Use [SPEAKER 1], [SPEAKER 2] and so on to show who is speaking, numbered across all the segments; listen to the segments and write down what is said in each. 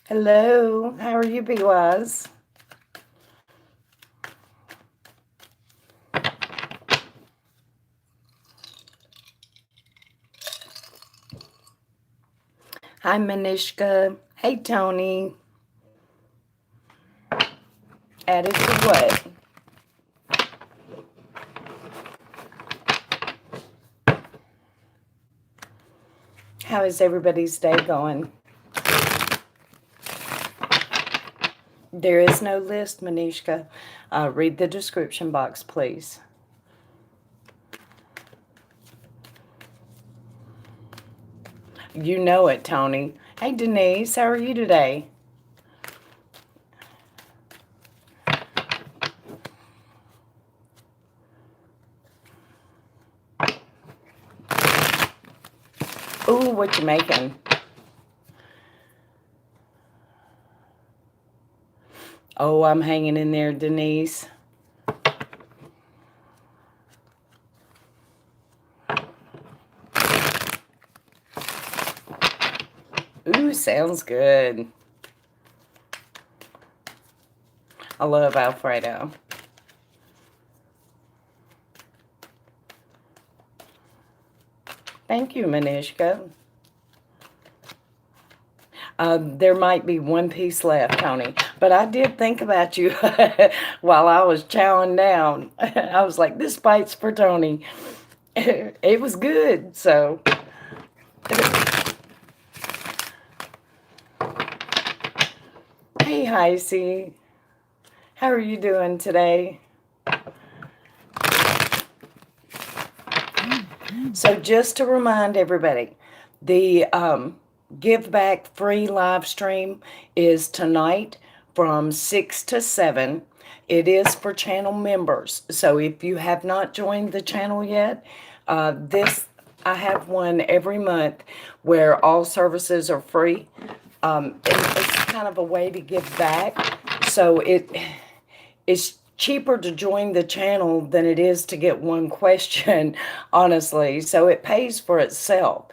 [SPEAKER 1] Hello, how are you, Be Wise? Hi, Manishka. Hey, Tony. Added to what? How is everybody's day going? There is no list, Manishka. Read the description box, please. You know it, Tony. Hey, Denise, how are you today? Ooh, what you making? Oh, I'm hanging in there, Denise. Ooh, sounds good. I love Alfredo. Thank you, Manishka. There might be one piece left, Tony, but I did think about you while I was chowing down. I was like, this bite's for Tony. It was good, so. Hey, Heisey. How are you doing today? So just to remind everybody, the Give Back free live stream is tonight from 6 to 7. It is for channel members. So if you have not joined the channel yet, this I have one every month where all services are free. And it's kind of a way to give back. So it's cheaper to join the channel than it is to get one question, honestly. So it pays for itself.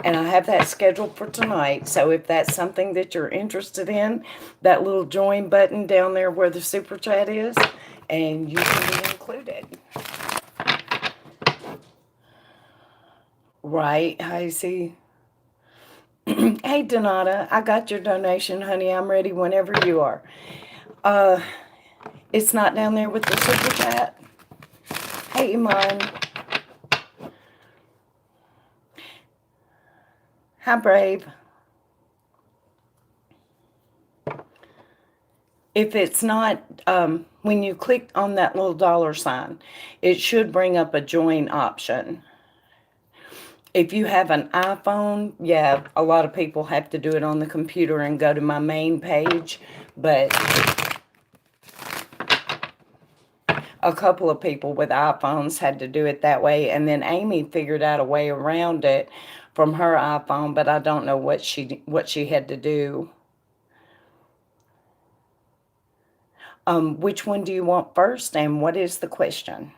[SPEAKER 1] And I have that scheduled for tonight. So if that's something that you're interested in, that little join button down there where the super chat is, and you can be included. Right, I see. Hey, Donata, I got your donation, honey. I'm ready whenever you are. Uh, it's not down there with the super chat. Hey, Iman. Hi, Brave. If it's not, when you click on that little dollar sign, it should bring up a join option. If you have an iPhone, yeah, a lot of people have to do it on the computer and go to my main page, but a couple of people with iPhones had to do it that way, and then Amy figured out a way around it from her iPhone, but I don't know what she had to do. Which one do you want first, and what is the question?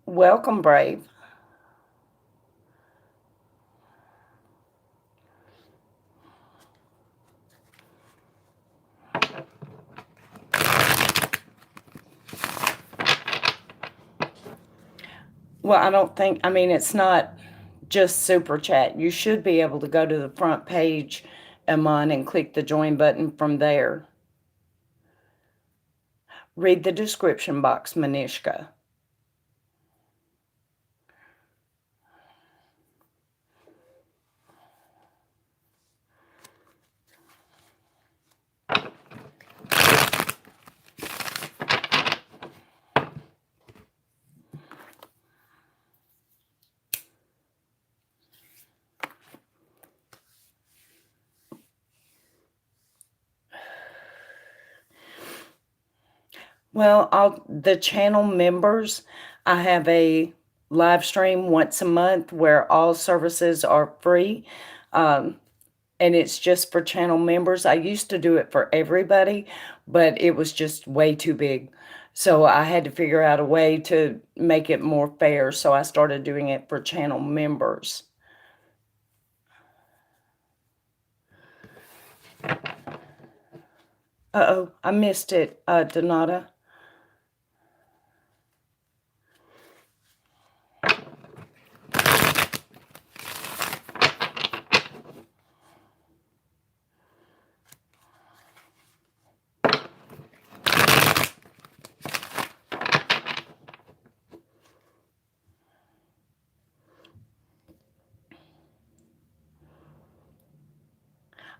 [SPEAKER 1] Welcome, Brave. Well, I don't think, I mean, it's not just super chat. You should be able to go to the front page, Iman, and click the join button from there. Read the description box, Manishka. Well, the channel members, I have a live stream once a month where all services are free. And it's just for channel members. I used to do it for everybody, but it was just way too big. So I had to figure out a way to make it more fair. So I started doing it for channel members. Uh-oh, I missed it, Donata.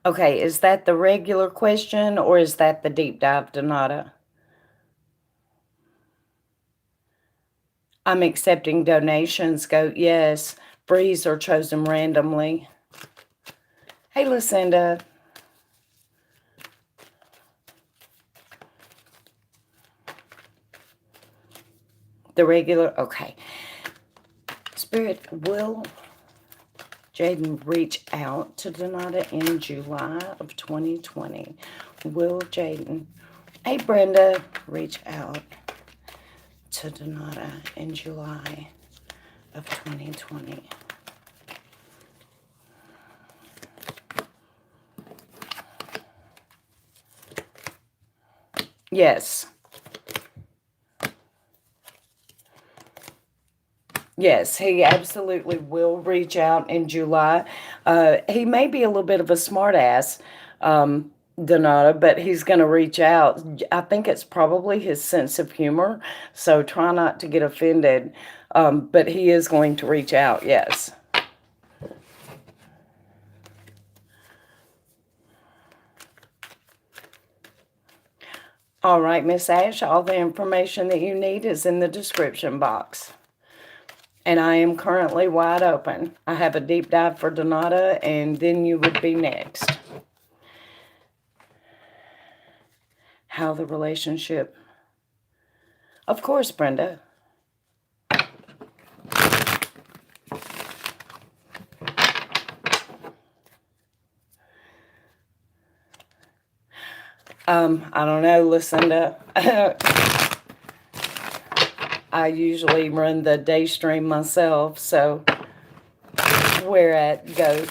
[SPEAKER 1] Okay, is that the regular question or is that the deep dive, Donata? I'm accepting donations. Goat, yes. Frees are chosen randomly. Hey, Lucinda. The regular, okay. Spirit, will Jaden reach out to Donata in July of 2020? Will Jaden, hey Brenda, reach out to Donata in July of 2020? Yes. Yes, he absolutely will reach out in July. He may be a little bit of a smartass, Donata, but he's going to reach out. I think it's probably his sense of humor, so try not to get offended. But he is going to reach out, yes. All right, Miss Ash, all the information that you need is in the description box. And I am currently wide open. I have a deep dive for Donata, and then you would be next. How the relationship... Of course, Brenda. I don't know, Lucinda. I usually run the day stream myself, so where at, Goat?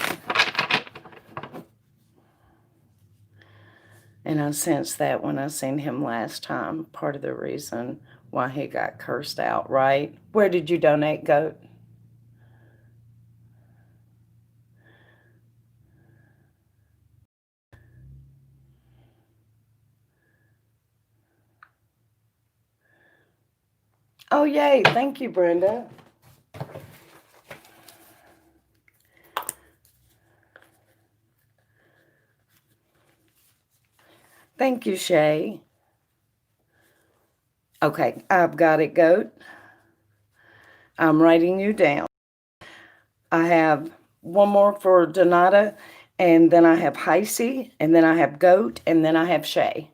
[SPEAKER 1] And I sensed that when I seen him last time, part of the reason why he got cursed out, right? Where did you donate, Goat? Oh, yay. Thank you, Brenda. Thank you, Shay. Okay, I've got it, Goat. I'm writing you down. I have one more for Donata, and then I have Heisey, and then I have Goat, and then I have Shay.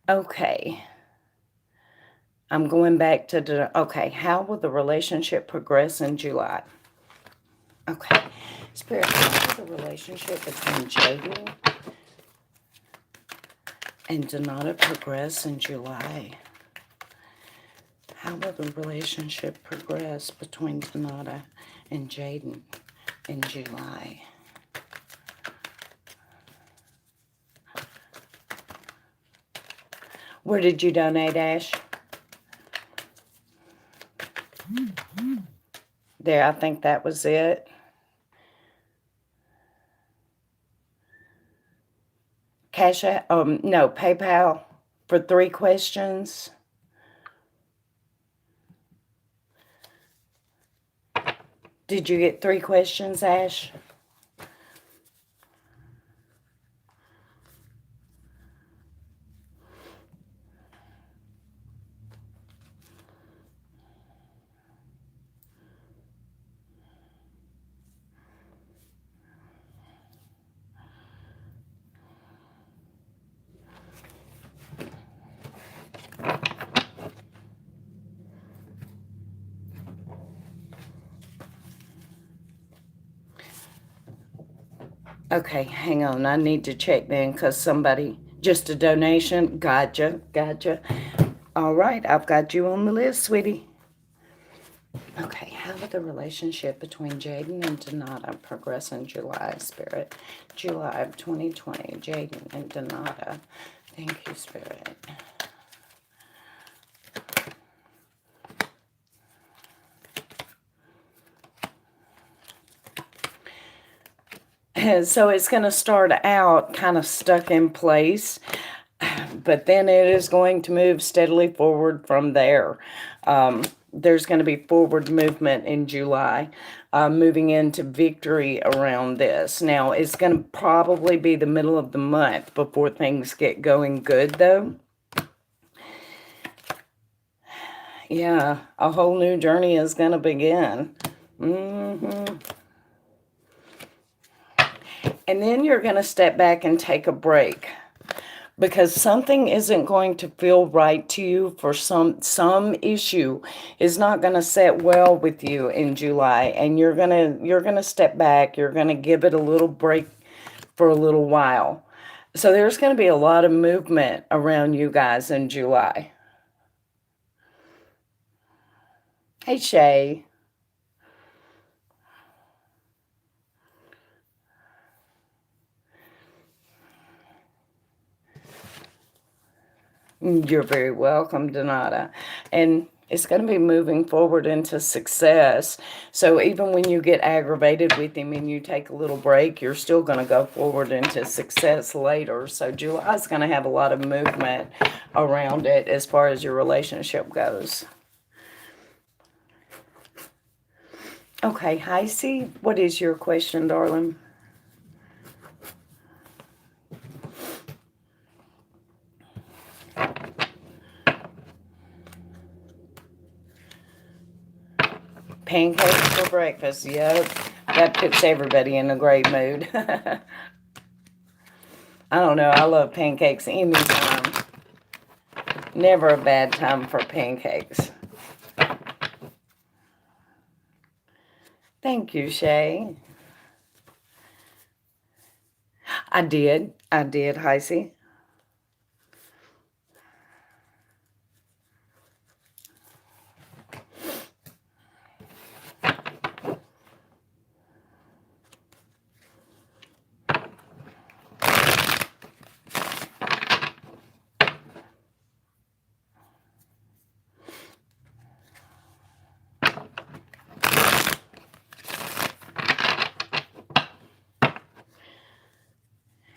[SPEAKER 1] Okay. I'm going back to, okay, how will the relationship progress in July? Okay. Spirit, how will the relationship between Jaden and Donata progress in July? How will the relationship progress between Donata and Jaden in July? Where did you donate, Ash? There, I think that was it. Cashapp, no, PayPal for 3 questions. Did you get 3 questions, Ash? Okay, hang on. I need to check then because somebody, just a donation. Gotcha, gotcha. All right, I've got you on the list, sweetie. Okay, how will the relationship between Jaden and Donata progress in July, Spirit? July of 2020, Jaden and Donata. Thank you, Spirit. So it's going to start out kind of stuck in place, but then it is going to move steadily forward from there. There's going to be forward movement in July, moving into victory around this. Now, it's going to probably be the middle of the month before things get going good, though. Yeah, a whole new journey is going to begin. And then you're going to step back and take a break, because something isn't going to feel right to you for some issue is not going to set well with you in July, and you're going to step back, you're going to give it a little break for a little while. So there's going to be a lot of movement around you guys in July. Hey, Shay. You're very welcome, Donata. And it's going to be moving forward into success. So even when you get aggravated with him and you take a little break, you're still going to go forward into success later. So July's going to have a lot of movement around it as far as your relationship goes. Okay, Heisey, what is your question, darling? Pancakes for breakfast. Yep. That puts everybody in a great mood. I don't know. I love pancakes anytime. Never a bad time for pancakes. Thank you, Shay. I did, Heisey.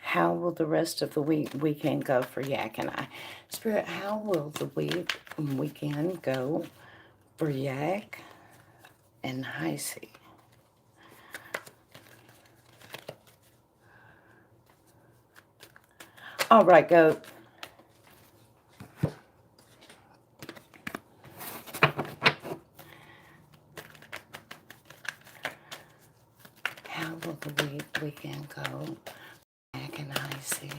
[SPEAKER 1] How will the rest of the weekend go for Yak and I? Spirit, how will the weekend go for Yak and Heisey? All right, goat. How will the weekend go? Yak and Heisey.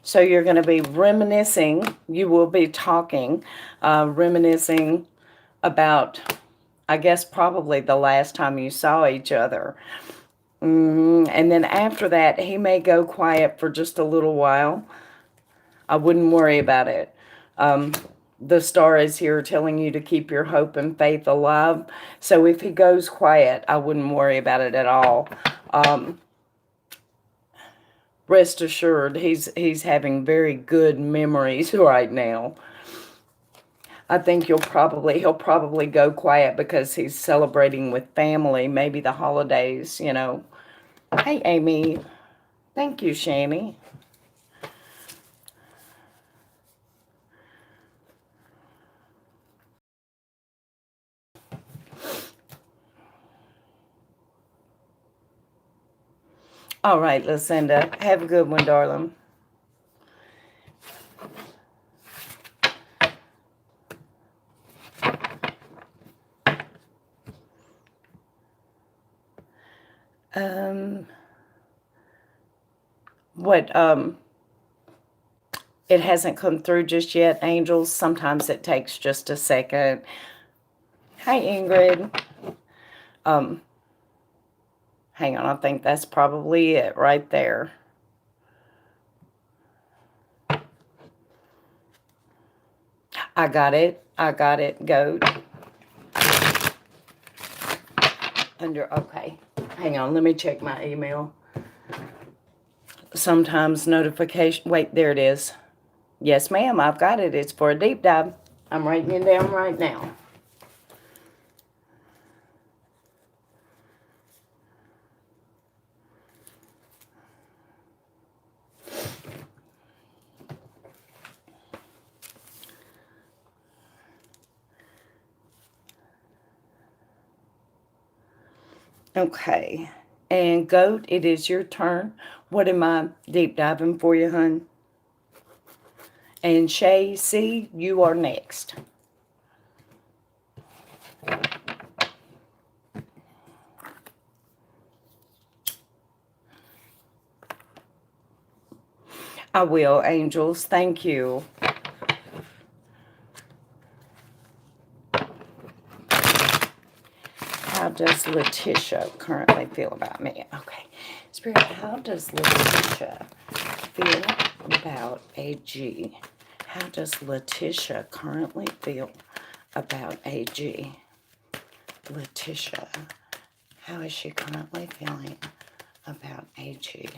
[SPEAKER 1] So you're going to be reminiscing. You will be talking, reminiscing about, I guess, probably the last time you saw each other. And then after that, he may go quiet for just a little while. I wouldn't worry about it. The star is here telling you to keep your hope and faith alive. So if he goes quiet, I wouldn't worry about it at all. Rest assured, he's having very good memories right now. I think he'll probably go quiet because he's celebrating with family, maybe the holidays, you know. Hey, Amy. Thank you, Shani. All right, Lucinda. Have a good one, darling. What, it hasn't come through just yet, angels. Sometimes it takes just a second. Hi, Ingrid. Hang on, I think that's probably it right there. I got it. I got it, goat. Okay. Hang on, let me check my email. Sometimes notification, wait, there it is. Yes, ma'am, I've got it. It's for a deep dive. I'm writing it down right now. Okay. And goat, it is your turn. What am I deep diving for you, hun? And Shay, C, you are next. I will, angels. Thank you. How does Letitia currently feel about me? Okay. Spirit, how does Letitia feel about AG? How does Letitia currently feel about AG? Letitia, how is she currently feeling about AG?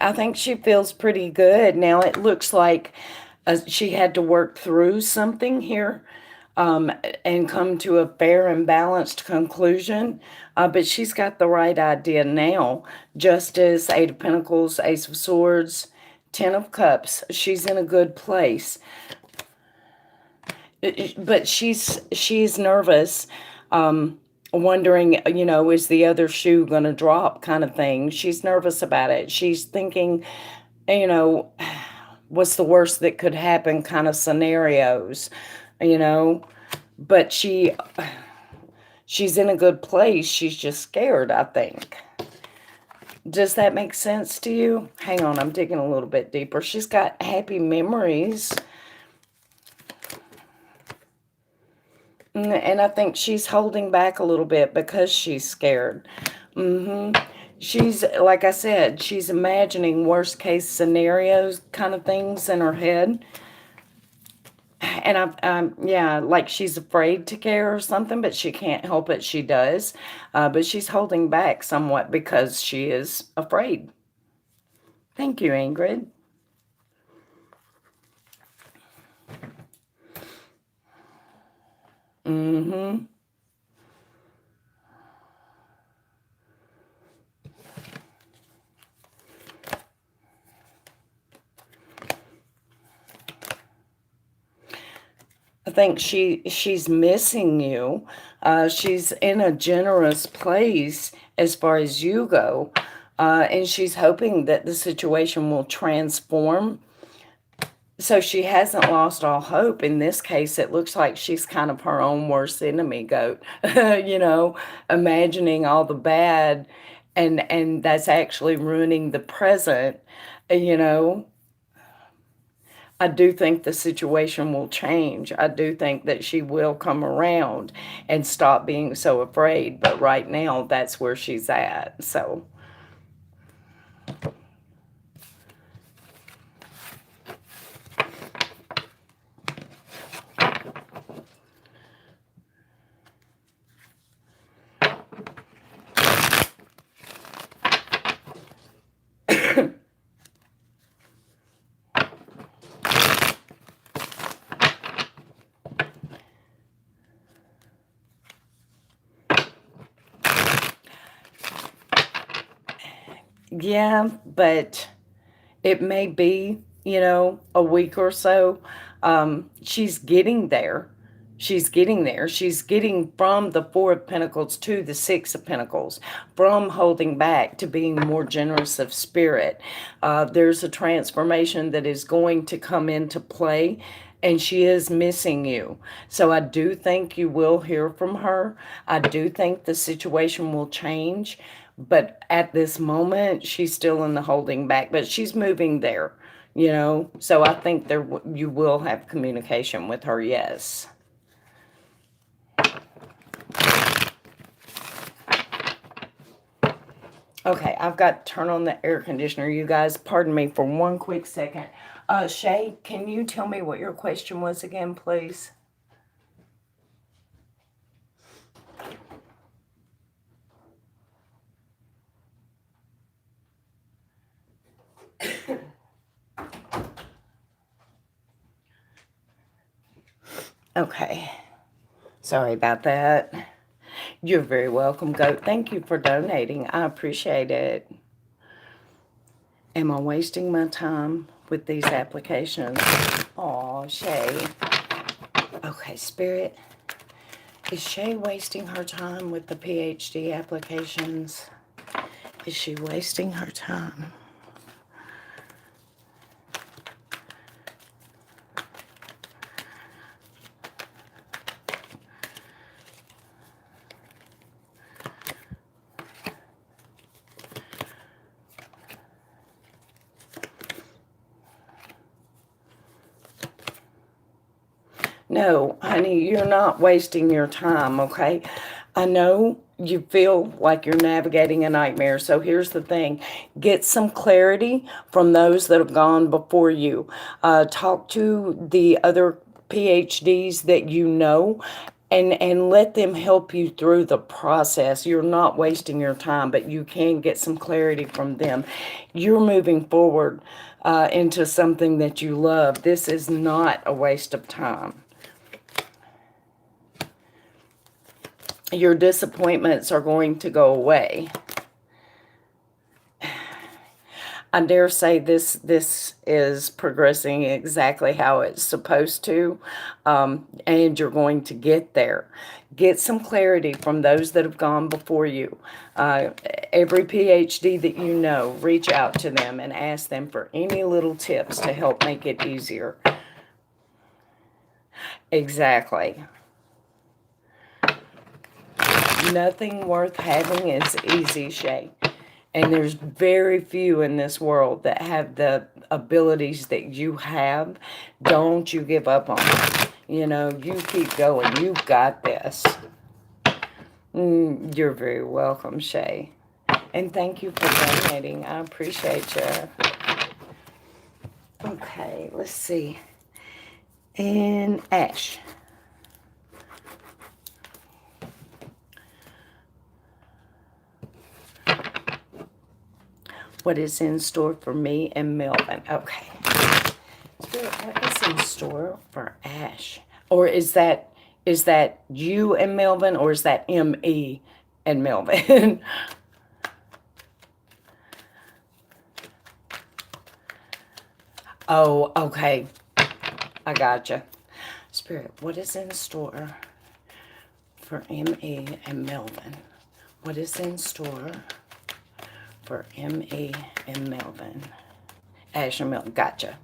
[SPEAKER 1] I think she feels pretty good. Now it looks like she had to work through something here and come to a fair and balanced conclusion. But she's got the right idea now. Justice, Eight of Pentacles, Ace of Swords, Ten of Cups. She's in a good place. But she's nervous. Wondering, is the other shoe going to drop kind of thing. She's nervous about it. She's thinking, you know, what's the worst that could happen kind of scenarios, but she's in a good place. She's just scared, I think. Does that make sense to you? Hang on, I'm digging a little bit deeper. She's got happy memories. And I think she's holding back a little bit because she's scared. She's, like I said, she's imagining worst case scenarios kind of things in her head. And yeah, like she's afraid to care or something, but she can't help it. She does. But she's holding back somewhat because she is afraid. Thank you, Ingrid. I think she's missing you. She's in a generous place as far as you go. And she's hoping that the situation will transform. So she hasn't lost all hope. In this case, it looks like she's kind of her own worst enemy, goat. Imagining all the bad, and that's actually ruining the present, you know. I do think the situation will change. I do think that she will come around and stop being so afraid. But right now, that's where she's at. So, yeah, but it may be, a week or so. She's getting there. She's getting there. She's getting from the Four of Pentacles to the Six of Pentacles, from holding back to being more generous of spirit. There's a transformation that is going to come into play and she is missing you. So I do think you will hear from her. I do think the situation will change, but at this moment, she's still in the holding back, but she's moving there, you know. So I think you will have communication with her, yes. Okay, I've got to turn on the air conditioner. You guys, pardon me for one quick second. Shay, can you tell me what your question was again, please? Okay, sorry about that. You're very welcome, Goat. Thank you for donating. I appreciate it. Am I wasting my time with these applications? Aw, Shay. Okay, Spirit. Is Shay wasting her time with the PhD applications? Is she wasting her time? No, honey, you're not wasting your time, okay? I know you feel like you're navigating a nightmare, so here's the thing. Get some clarity from those that have gone before you. Talk to the other PhDs that you know, and let them help you through the process. You're not wasting your time, but you can get some clarity from them. You're moving forward into something that you love. This is not a waste of time. Your disappointments are going to go away. I dare say this is progressing exactly how it's supposed to, and you're going to get there. Get some clarity from those that have gone before you. Every PhD that you know, reach out to them and ask them for any little tips to help make it easier. Exactly. Nothing worth having is easy, Shay. And there's very few in this world that have the abilities that you have. Don't you give up on it. You know, you keep going. You've got this. You're very welcome, Shay. And thank you for donating. I appreciate you. Okay, let's see. And Ash. What is in store for me and Melvin? Okay. Spirit, what is in store for Ash? Or is that you and Melvin, or is that M.E. and Melvin? Oh, okay. I gotcha. Spirit, what is in store for M.E. and Melvin? What is in store for M.E. and Melvin? Ash and Melvin. Gotcha.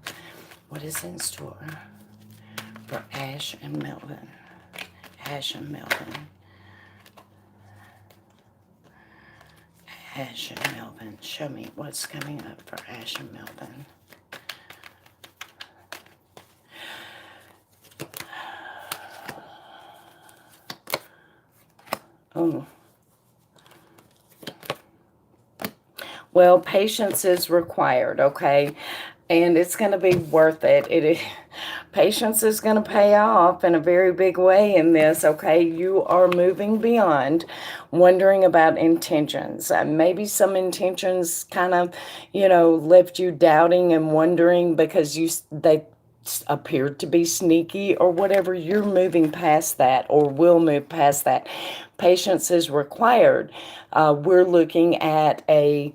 [SPEAKER 1] What is in store for Ash and Melvin? Ash and Melvin. Ash and Melvin. Show me what's coming up for Ash and Melvin. Oh. Well, patience is required, okay? And it's going to be worth it. Patience is going to pay off in a very big way in this, okay? You are moving beyond wondering about intentions. Maybe some intentions kind of, left you doubting and wondering because they appeared to be sneaky or whatever. You're moving past that, or will move past that. Patience is required. We're looking at a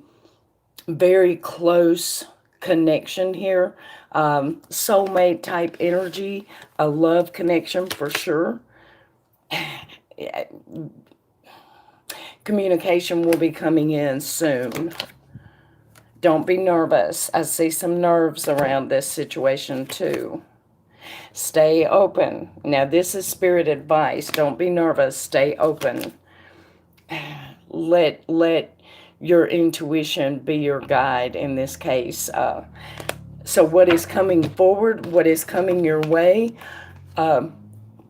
[SPEAKER 1] very close connection here, soulmate type energy, a love connection for sure. Communication will be coming in soon. Don't be nervous. I see some nerves around this situation too. Stay open. Now, this is spirit advice. Don't be nervous. Stay open. Let your intuition be your guide in this case. So what is coming forward, what is coming your way,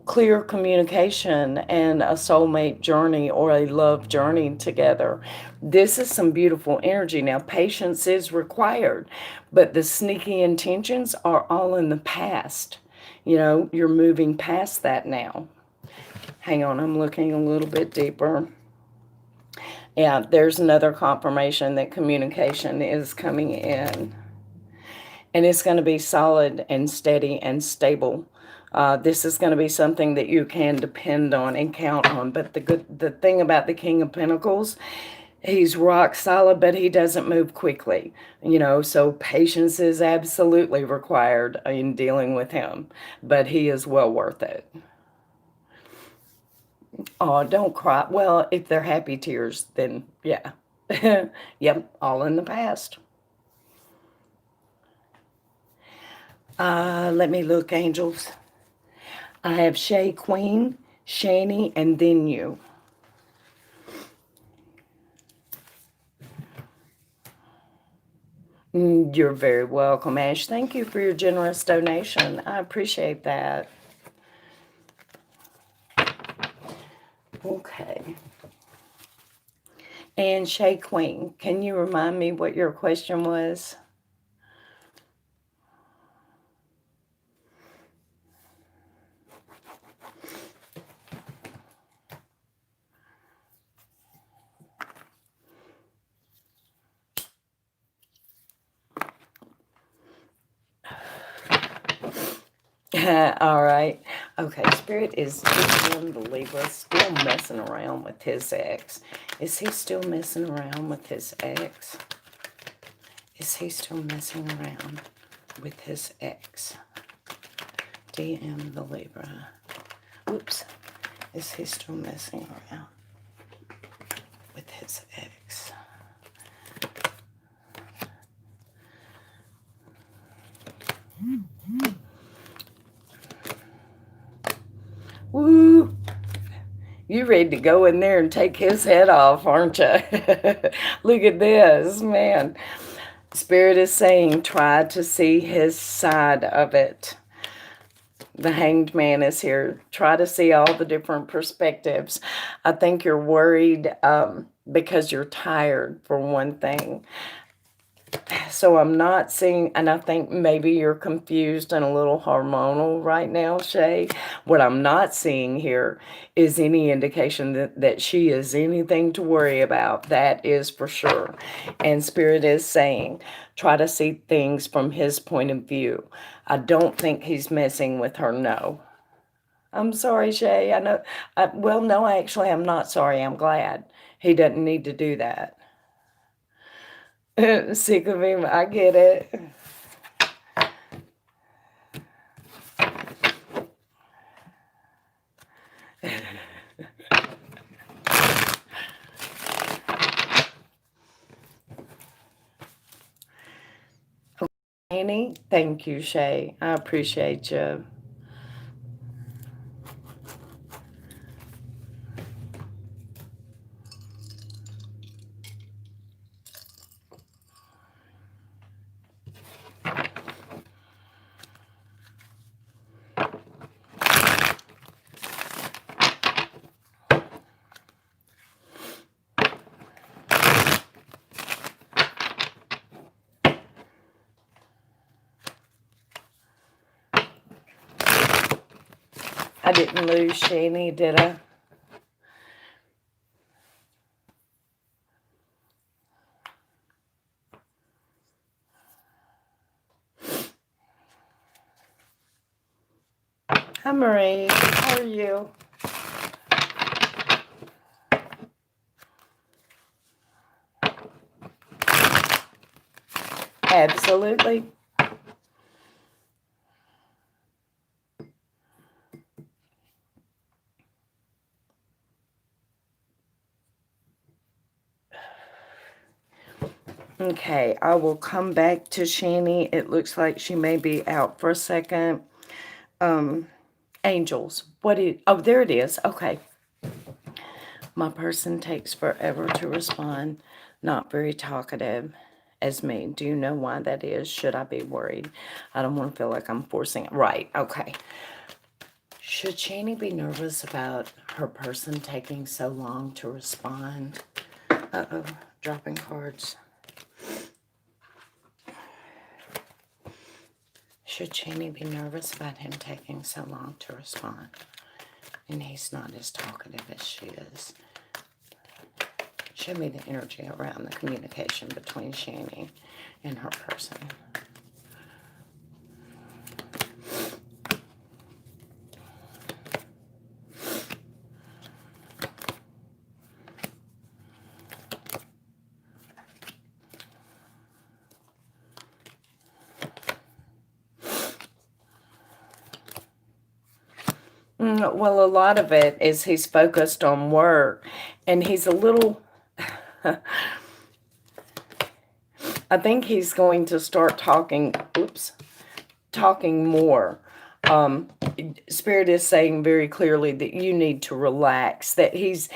[SPEAKER 1] clear communication and a soulmate journey or a love journey together. This is some beautiful energy. Now, patience is required, but the sneaky intentions are all in the past. You know, you're moving past that now. Hang on, I'm looking a little bit deeper. Yeah, there's another confirmation that communication is coming in. And it's going to be solid and steady and stable. This is going to be something that you can depend on and count on. But the thing about the King of Pentacles, he's rock solid, but he doesn't move quickly. You know, so patience is absolutely required in dealing with him. But he is well worth it. Oh, don't cry. Well, if they're happy tears, then yeah. Yep, all in the past. Let me look, angels. I have Shay Queen, Shani, and then you. You're very welcome, Ash. Thank you for your generous donation. I appreciate that. Okay. And Shay Queen, can you remind me what your question was? All right. Okay, Spirit is in the Libra, still messing around with his ex. Is he still messing around with his ex? Is he still messing around with his ex? DM the Libra. Oops. Is he still messing around with his ex? Woo! You ready to go in there and take his head off, aren't you? Look at this, man. Spirit is saying, try to see his side of it. The Hanged Man is here. Try to see all the different perspectives. I think you're worried because you're tired, for one thing. So I'm not seeing, and I think maybe you're confused and a little hormonal right now, Shay. What I'm not seeing here is any indication that she is anything to worry about. That is for sure. And Spirit is saying, try to see things from his point of view. I don't think he's messing with her, no. I'm sorry, Shay. I know. Well, no, actually, I'm not sorry. I'm glad. He doesn't need to do that. Sick of him. I get it. Annie, thank you, Shay. I appreciate you. I didn't lose Shani, did I? Hi, Marie. How are you? Absolutely. Okay, I will come back to Shani. It looks like she may be out for a second. Angels, oh, there it is. Okay. My person takes forever to respond. Not very talkative as me. Do you know why that is? Should I be worried? I don't want to feel like I'm forcing it. Right. Okay. Should Shani be nervous about her person taking so long to respond? Uh-oh. Dropping cards. Should Shani be nervous about him taking so long to respond? And he's not as talkative as she is. Show me the energy around the communication between Shani and her person. Well, a lot of it is he's focused on work, and he's a little... I think he's going to start talking, talking more. Spirit is saying very clearly that you need to relax, that he's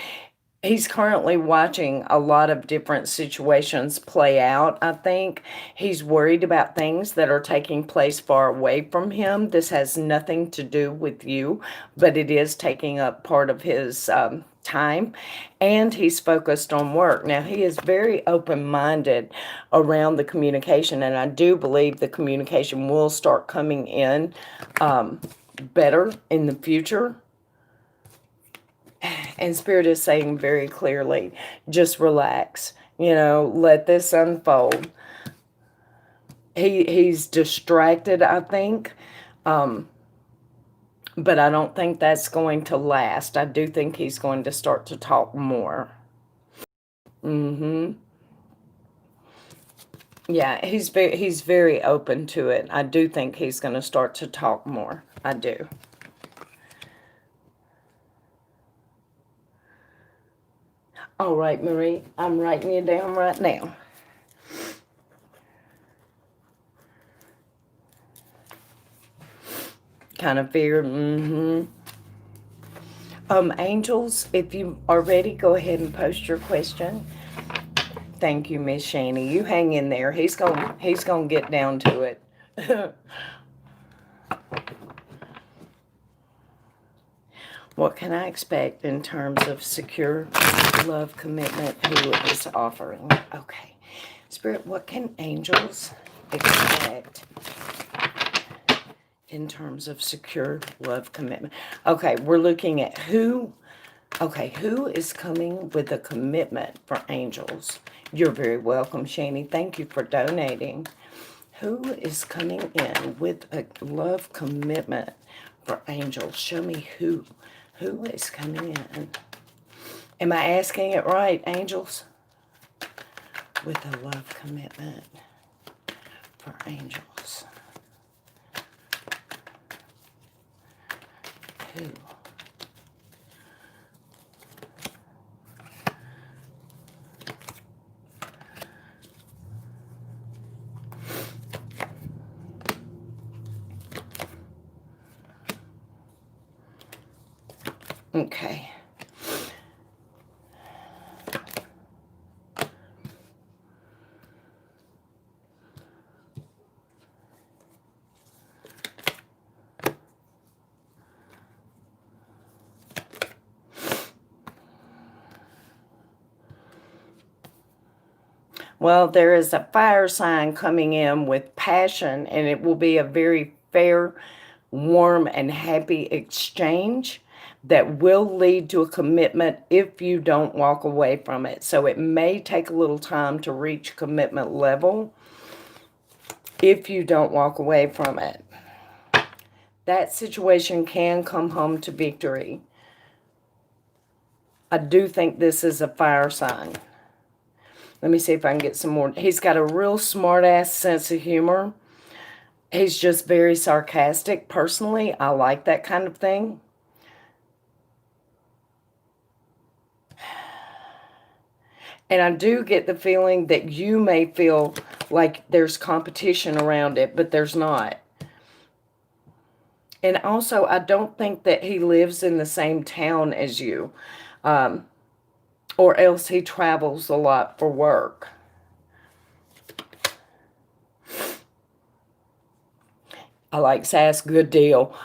[SPEAKER 1] currently watching a lot of different situations play out. I think he's worried about things that are taking place far away from him. This has nothing to do with you, but it is taking up part of his time, and he's focused on work. Now, he is very open-minded around the communication, and I do believe the communication will start coming in better in the future. And Spirit is saying very clearly, just relax, let this unfold. He's distracted, I think, but I don't think that's going to last. I do think he's going to start to talk more. Yeah, he's very open to it. I do think he's going to start to talk more. I do. All right, Marie, I'm writing you down right now. Kind of fear. Angels, if you are ready, go ahead and post your question. Thank you, Miss Shani. You hang in there. He's gonna get down to it. What can I expect in terms of secure love commitment? Who is offering? Okay. Spirit, what can angels expect in terms of secure love commitment? Okay, we're looking at who is coming with a commitment for angels? You're very welcome, Shani. Thank you for donating. Who is coming in with a love commitment for angels? Show me who. Who is coming in? Am I asking it right, angels? With a love commitment for angels. Who? Okay. Well, there is a fire sign coming in with passion, and it will be a very fair, warm, and happy exchange that will lead to a commitment if you don't walk away from it. So it may take a little time to reach commitment level if you don't walk away from it. That situation can come home to victory. I do think this is a fire sign. Let me see if I can get some more. He's got a real smart-ass sense of humor. He's just very sarcastic. Personally, I like that kind of thing. And I do get the feeling that you may feel like there's competition around it, but there's not. And also, I don't think that he lives in the same town as you, or else he travels a lot for work. I like sass, good deal.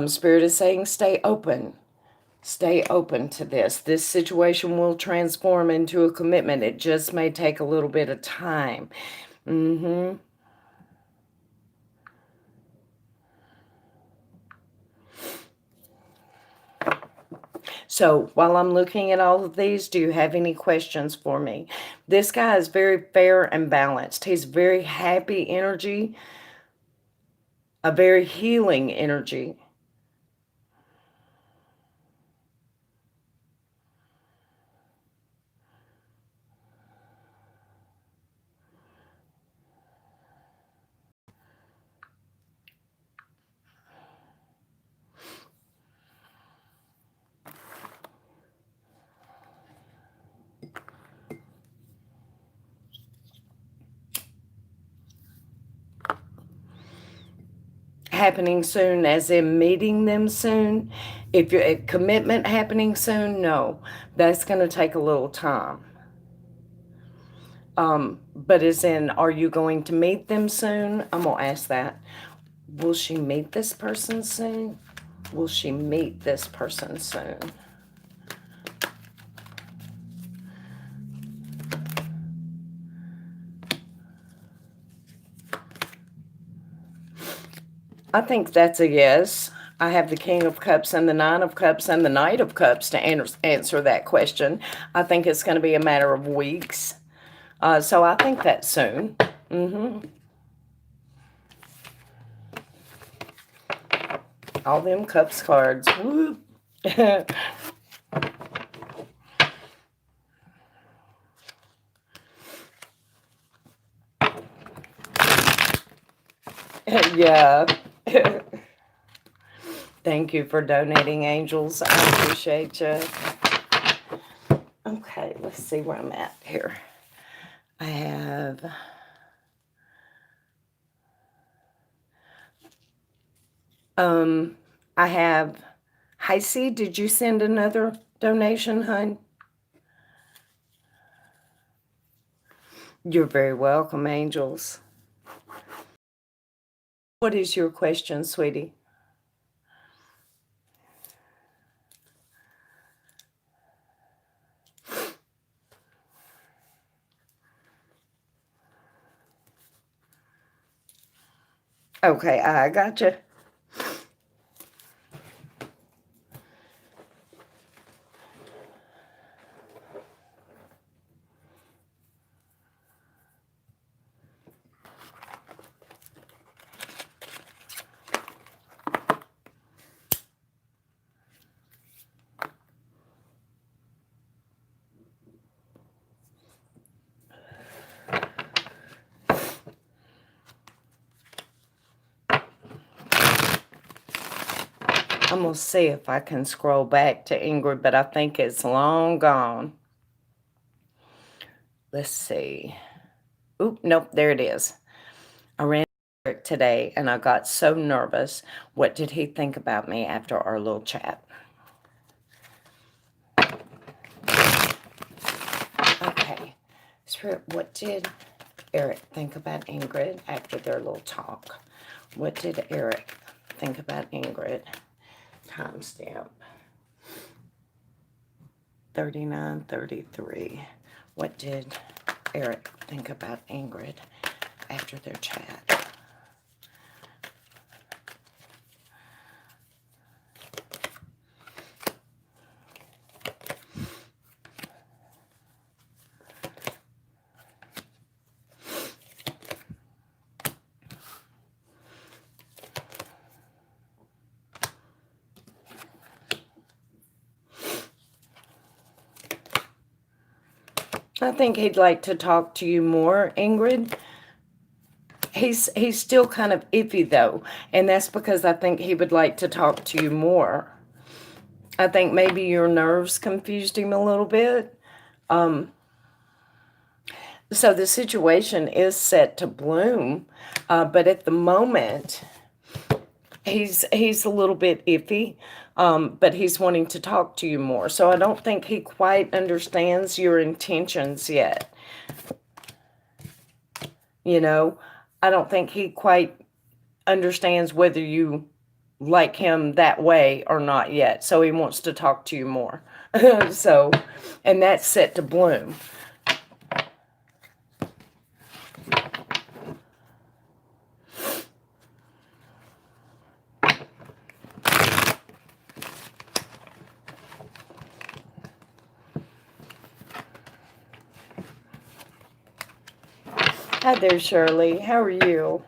[SPEAKER 1] Spirit is saying stay open. Stay open to this. This situation will transform into a commitment. It just may take a little bit of time. So while I'm looking at all of these, do you have any questions for me? This guy is very fair and balanced. He's very happy energy, a very healing energy. Happening soon as in meeting them soon. If you're at commitment happening soon, no, that's going to take a little time. But as in, are you going to meet them soon? I'm going to ask that. Will she meet this person soon? Will she meet this person soon? I think that's a yes. I have the King of Cups and the Nine of Cups and the Knight of Cups to answer that question. I think it's going to be a matter of weeks. So I think that's soon. All them Cups cards. Woo. Yeah. Thank you for donating, angels. I appreciate you. Okay, let's see where I'm at here. I have... I have... Heisey, did you send another donation, hun? You're very welcome, angels. What is your question, sweetie? Okay, I gotcha. I'm going to see if I can scroll back to Ingrid, but I think it's long gone. Let's see. Oop, nope, there it is. I ran Eric today, and I got so nervous. What did he think about me after our little chat? Okay. Spirit, what did Eric think about Ingrid after their little talk? What did Eric think about Ingrid? Timestamp 39:33. What did Eric think about Ingrid after their chat? I think he'd like to talk to you more, Ingrid. He's still kind of iffy, though, and that's because I think he would like to talk to you more. I think maybe your nerves confused him a little bit. So the situation is set to bloom, but at the moment, He's a little bit iffy, but he's wanting to talk to you more. So I don't think he quite understands your intentions yet. You know, I don't think he quite understands whether you like him that way or not yet. So he wants to talk to you more. So, and that's set to bloom. Hi there, Shirley. How are you?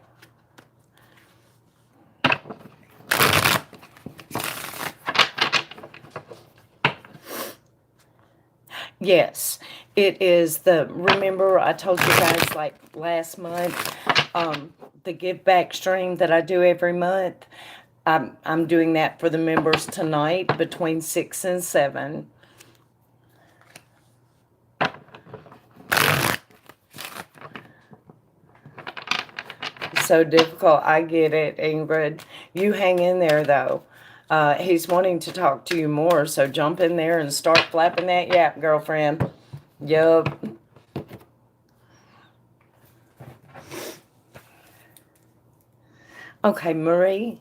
[SPEAKER 1] Yes, it is remember I told you guys like last month, the give back stream that I do every month. I'm doing that for the members tonight between 6 and 7. So difficult. I get it, Ingrid. You hang in there, though. He's wanting to talk to you more, so jump in there and start flapping that yap, girlfriend. Yup. Okay, Marie.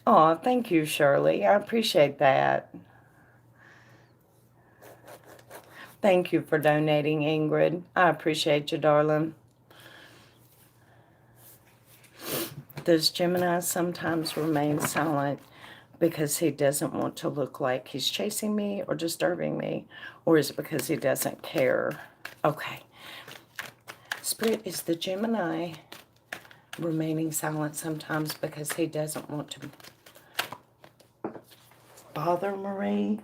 [SPEAKER 1] Oh, thank you, Shirley. I appreciate that. Thank you for donating, Ingrid. I appreciate you, darling. Does Gemini sometimes remain silent because he doesn't want to look like he's chasing me or disturbing me? Or is it because he doesn't care? Okay. Spirit, is the Gemini remaining silent sometimes because he doesn't want to bother Marie?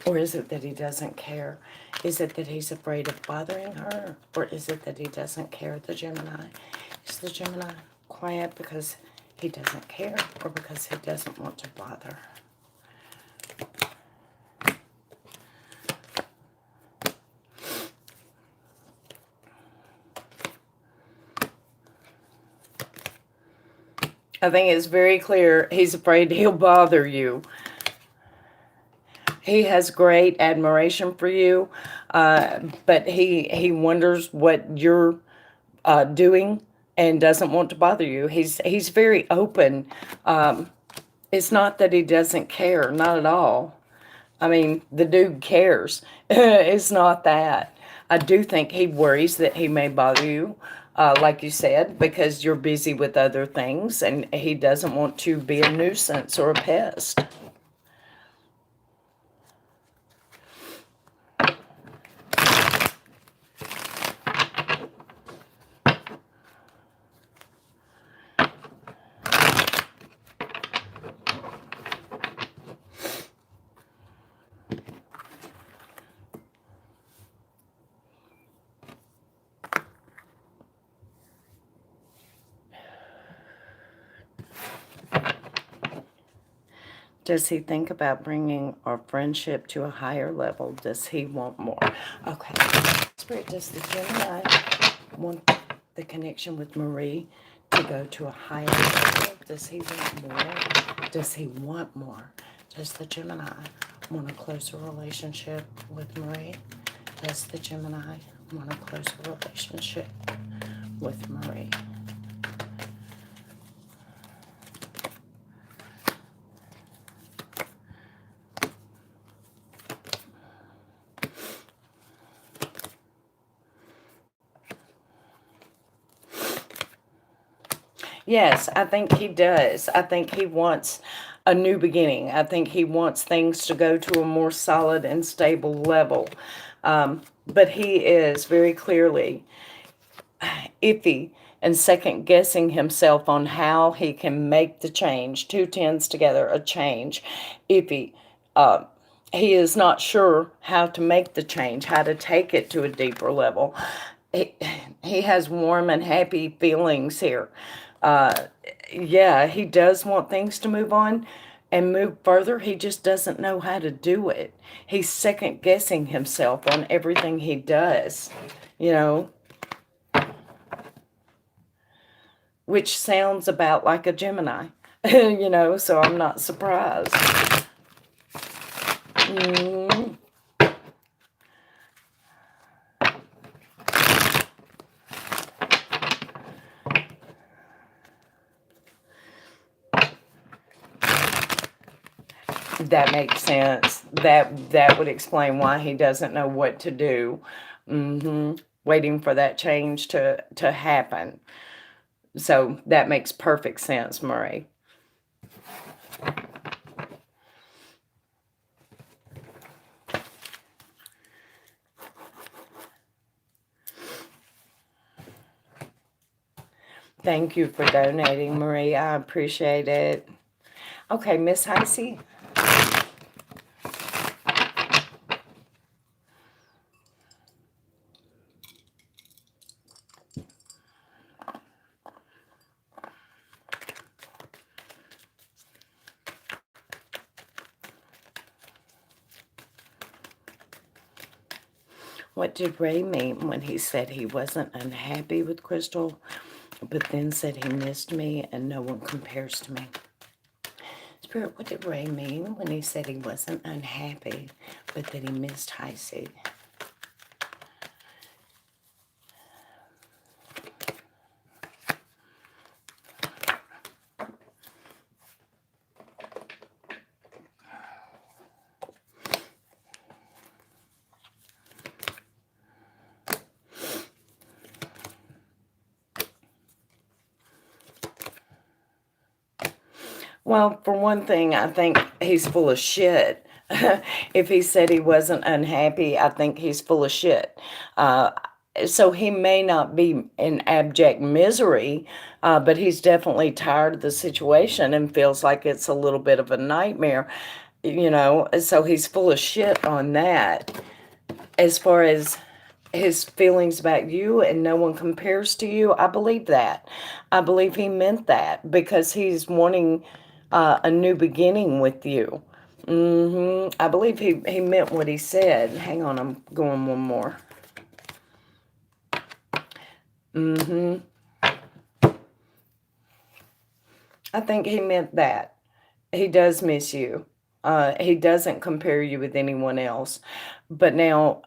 [SPEAKER 1] Or is it that he doesn't care? Is it that he's afraid of bothering her? Or is it that he doesn't care, the Gemini? Is the Gemini quiet because he doesn't care or because he doesn't want to bother? I think it's very clear he's afraid he'll bother you. He has great admiration for you, but he wonders what you're doing and doesn't want to bother you. He's very open. It's not that he doesn't care, not at all. I mean, the dude cares. It's not that. I do think he worries that he may bother you, like you said, because you're busy with other things and he doesn't want to be a nuisance or a pest. Does he think about bringing our friendship to a higher level? Does he want more? Okay. Spirit, does the Gemini want the connection with Marie to go to a higher level? Does he want more? Does he want more? Does the Gemini want a closer relationship with Marie? Does the Gemini want a closer relationship with Marie? Yes, I think he does. I think he wants a new beginning. I think he wants things to go to a more solid and stable level. But he is very clearly iffy and second guessing himself on how he can make the change. Two tens together, a change. Iffy. Uh, he is not sure how to make the change, how to take it to a deeper level. He, he has warm and happy feelings here. Yeah, he does want things to move on and move further. He just doesn't know how to do it. He's second guessing himself on everything he does, you know. which sounds about like a Gemini, you know, so I'm not surprised. Mm. That makes sense. That would explain why he doesn't know what to do. Waiting for that change to happen. So that makes perfect sense, Marie. Thank you for donating, Marie. I appreciate it. Okay, Miss Heisey. What did Ray mean when he said he wasn't unhappy with Crystal, but then said he missed me and no one compares to me? Spirit, what did Ray mean when he said he wasn't unhappy, but that he missed Heisey? Well, for one thing, I think he's full of shit. If he said he wasn't unhappy, I think he's full of shit. Uh, so he may not be in abject misery, but he's definitely tired of the situation and feels like it's a little bit of a nightmare, you know. So he's full of shit on that. As far as his feelings about you and no one compares to you, I believe that. I believe he meant that because he's wanting a new beginning with you. I believe he meant what he said. Hang on, I'm going one more. I think he meant that. He does miss you. He doesn't compare you with anyone else. But now,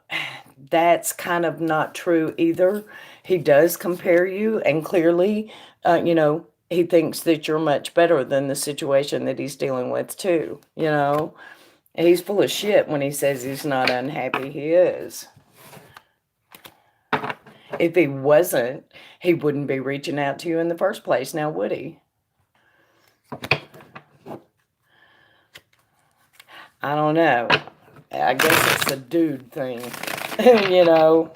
[SPEAKER 1] that's kind of not true either. He does compare you, and clearly, you know, he thinks that you're much better than the situation that he's dealing with, too. You know, he's full of shit when he says he's not unhappy. He is. If he wasn't, he wouldn't be reaching out to you in the first place, now would he? I don't know. I guess it's a dude thing, you know.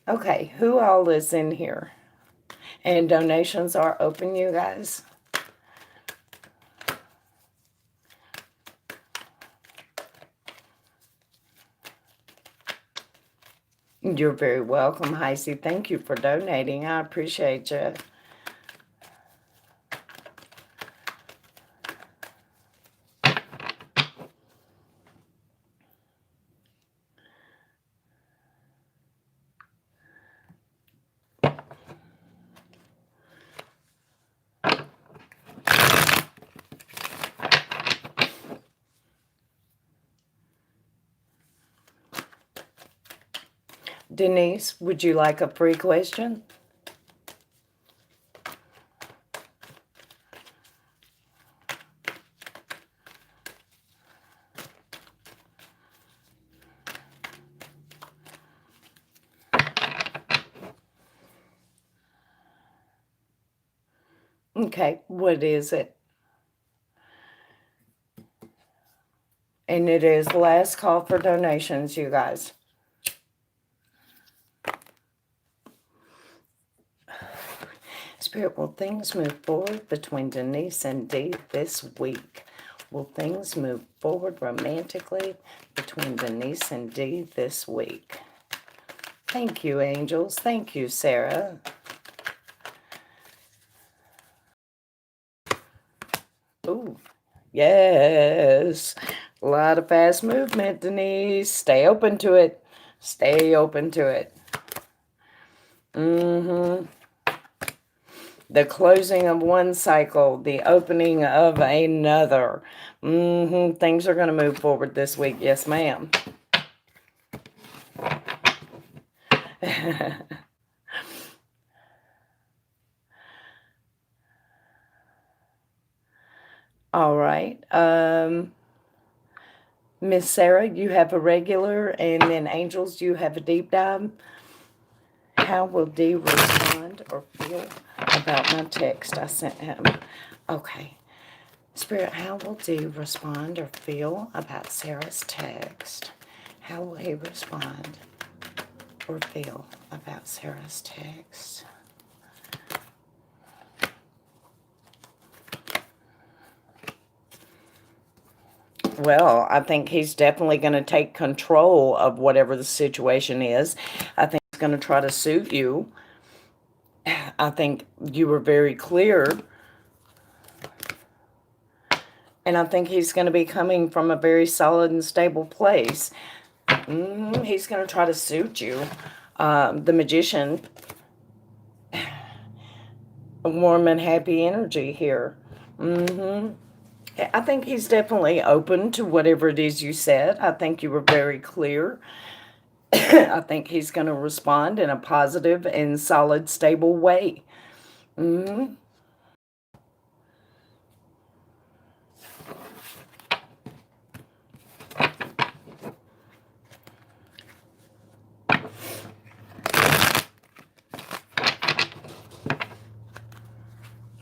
[SPEAKER 1] Okay, who all is in here? And donations are open, you guys. You're very welcome, Heisey. Thank you for donating. I appreciate you. Denise, would you like a free question? Okay, what is it? And it is last call for donations, you guys. Spirit, will things move forward between Denise and Dee this week? Will things move forward romantically between Denise and Dee this week? Thank you, angels. Thank you, Sarah. Ooh, yes. A lot of fast movement, Denise. Stay open to it. Stay open to it. Mm-hmm. The closing of one cycle, the opening of another. Mm-hmm. Things are going to move forward this week. Yes, ma'am. All right. Miss Sarah, you have a regular, and then Angels, you have a deep dive. How will Dee respond or feel about my text I sent him? Okay. Spirit, how will Dee respond or feel about Sarah's text? How will he respond or feel about Sarah's text? Well, I think he's definitely going to take control of whatever the situation is. I think he's going to try to suit you. I think you were very clear. And I think he's going to be coming from a very solid and stable place. He's going to try to suit you. The Magician, a warm and happy energy here. I think he's definitely open to whatever it is you said. I think you were very clear. I think he's going to respond in a positive and solid, stable way.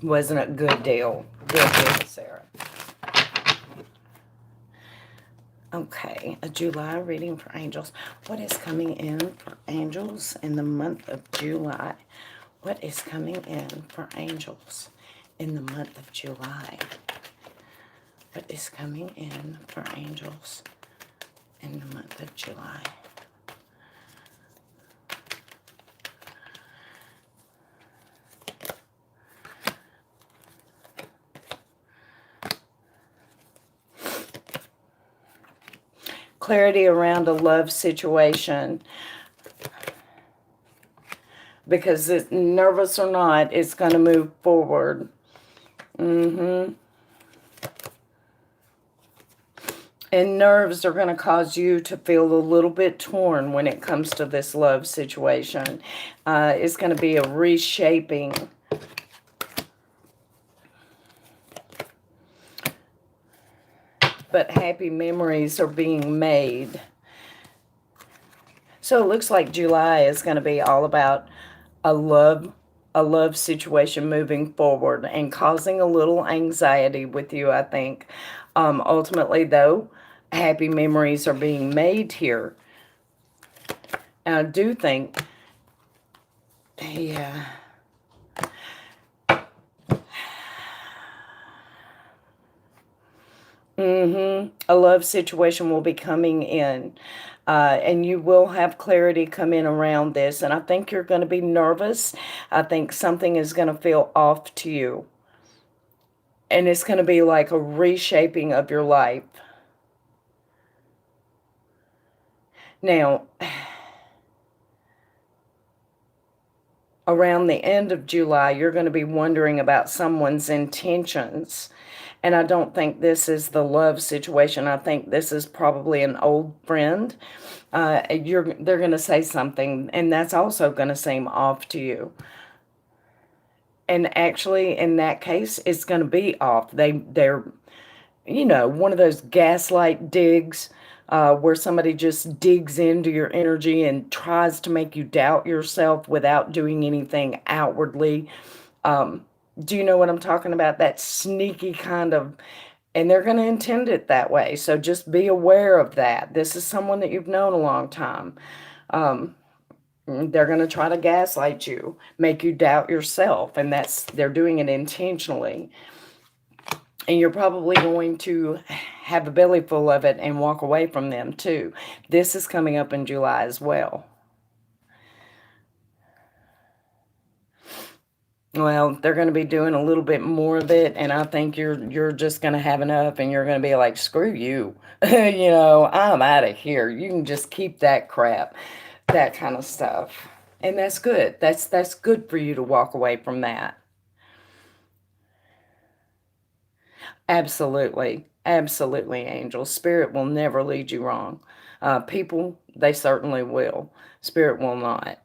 [SPEAKER 1] Wasn't a good deal. Good deal, Sarah. Okay, a July reading for angels. What is coming in for angels in the month of July? What is coming in for angels in the month of July? What is coming in for angels in the month of July? Clarity around a love situation. Because nervous or not, it's going to move forward. And nerves are going to cause you to feel a little bit torn when it comes to this love situation. It's going to be a reshaping. But happy memories are being made. So it looks like July is going to be all about a love situation moving forward and causing a little anxiety with you, I think. Ultimately, though, happy memories are being made here. And I do think, yeah. A love situation will be coming in. And you will have clarity come in around this. And I think you're going to be nervous. I think something is going to feel off to you. And it's going to be like a reshaping of your life. Now, around the end of July, you're going to be wondering about someone's intentions. And I don't think this is the love situation. I think this is probably an old friend. They're going to say something, and that's also going to seem off to you. And actually, in that case, it's going to be off. They're, one of those gaslight digs where somebody just digs into your energy and tries to make you doubt yourself without doing anything outwardly. Do you know what I'm talking about? That sneaky kind of, and they're going to intend it that way. So just be aware of that. This is someone that you've known a long time. They're going to try to gaslight you, make you doubt yourself, and they're doing it intentionally. And you're probably going to have a belly full of it and walk away from them too. This is coming up in July as well. Well, they're going to be doing a little bit more of it, and I think you're just going to have enough, and you're going to be like, screw you, I'm out of here. You can just keep that crap, that kind of stuff, and that's good. That's good for you to walk away from that. Absolutely, absolutely, Angel. Spirit will never lead you wrong. People, they certainly will. Spirit will not.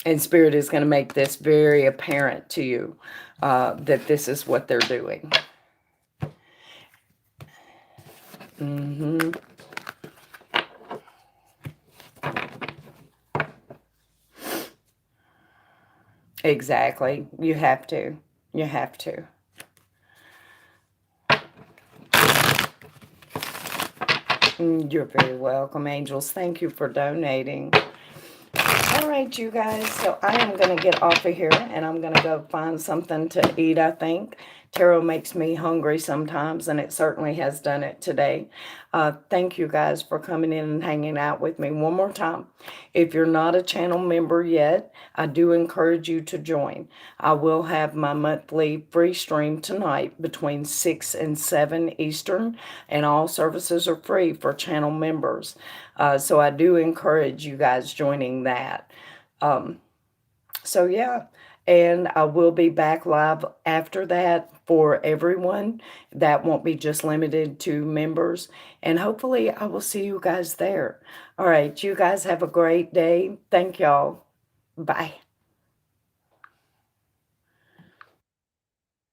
[SPEAKER 1] And Spirit is going to make this very apparent to you that this is what they're doing. Hmm. Exactly. You have to. You have to. You're very welcome, angels. Thank you for donating. All right, you guys. So I am going to get off of here and I'm going to go find something to eat, I think. Tarot makes me hungry sometimes, and it certainly has done it today. Thank you guys for coming in and hanging out with me one more time. If you're not a channel member yet, I do encourage you to join. I will have my monthly free stream tonight between 6 and 7 Eastern, and all services are free for channel members. So I do encourage you guys joining that. So yeah, and I will be back live after that for everyone. That won't be just limited to members. And hopefully I will see you guys there. All right, you guys have a great day. Thank y'all. Bye.